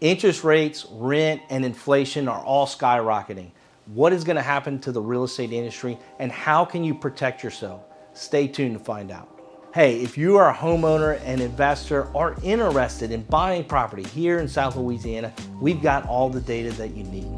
Interest rates, rent, and inflation are all skyrocketing. What is going to happen to the real estate industry, and how can you protect yourself? Stay tuned to find out. Hey, if you are a homeowner and investor or interested in buying property here in South Louisiana, we've got all the data that you need.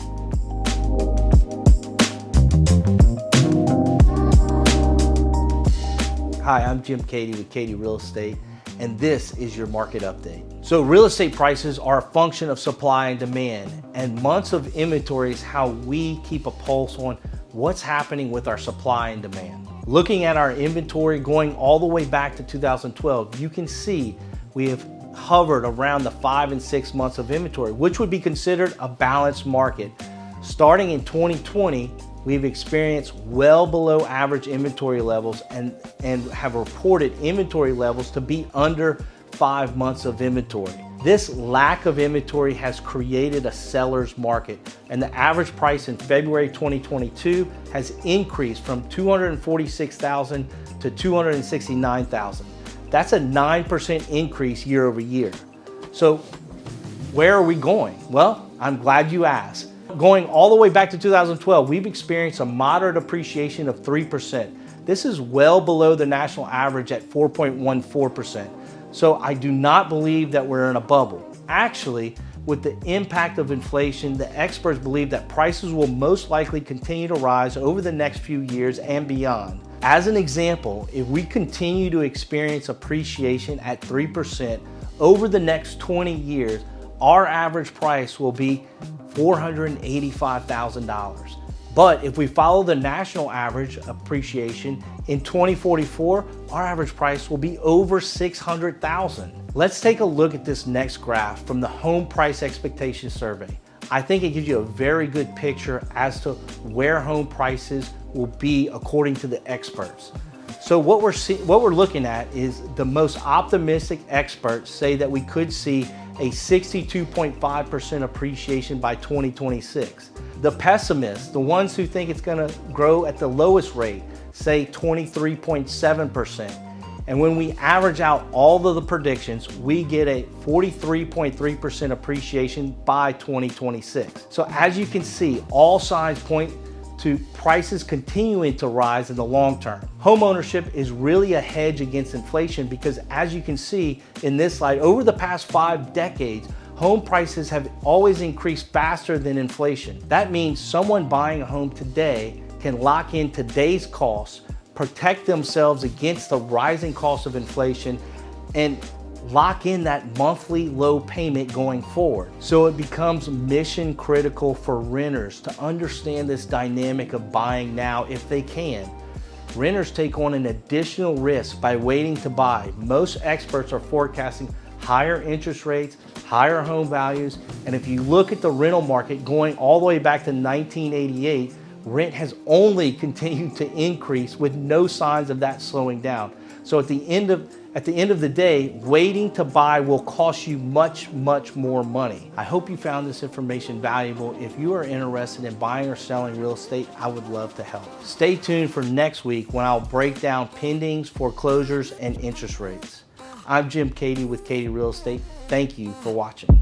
Hi, I'm Jim Cady with Cady Real Estate, and this is your market update. So real estate prices are a function of supply and demand, and months of inventory is how we keep a pulse on what's happening with our supply and demand. Looking at our inventory going all the way back to 2012, you can see we have hovered around the 5 and 6 months of inventory, which would be considered a balanced market. Starting in 2020, we've experienced well below average inventory levels and have reported inventory levels to be under 5 months of inventory. This lack of inventory has created a seller's market, and the average price in February 2022 has increased from $246,000 to $269,000. That's a 9% increase year over year. So where are we going? Well, I'm glad you asked. Going all the way back to 2012, we've experienced a moderate appreciation of 3%. This is well below the national average at 4.14%. So I do not believe that we're in a bubble. Actually, with the impact of inflation, the experts believe that prices will most likely continue to rise over the next few years and beyond. As an example, if we continue to experience appreciation at 3% over the next 20 years, our average price will be $485,000. But if we follow the national average appreciation, in 2044, our average price will be over $600,000. Let's take a look at this next graph from the Home Price Expectation Survey. I think it gives you a very good picture as to where home prices will be according to the experts. So what we're looking at is the most optimistic experts say that we could see a 62.5% appreciation by 2026. The pessimists, the ones who think it's gonna grow at the lowest rate, say 23.7%. And when we average out all of the predictions, we get a 43.3% appreciation by 2026. So as you can see, all signs point to prices continuing to rise in the long term. Homeownership is really a hedge against inflation because, as you can see in this slide, over the past 5 decades, home prices have always increased faster than inflation. That means someone buying a home today can lock in today's costs, protect themselves against the rising cost of inflation, and lock in that monthly low payment going forward. So it becomes mission critical for renters to understand this dynamic of buying now if they can. Renters take on an additional risk by waiting to buy. Most experts are forecasting higher interest rates, higher home values, and if you look at the rental market going all the way back to 1988, rent has only continued to increase with no signs of that slowing down. So at the end of the day, waiting to buy will cost you much more money. I hope you found this information valuable. If you are interested in buying or selling real estate, I would love to help. Stay tuned for next week when I'll break down pendings, foreclosures, and interest rates. I'm Jim Cady with Cady Real Estate. Thank you for watching.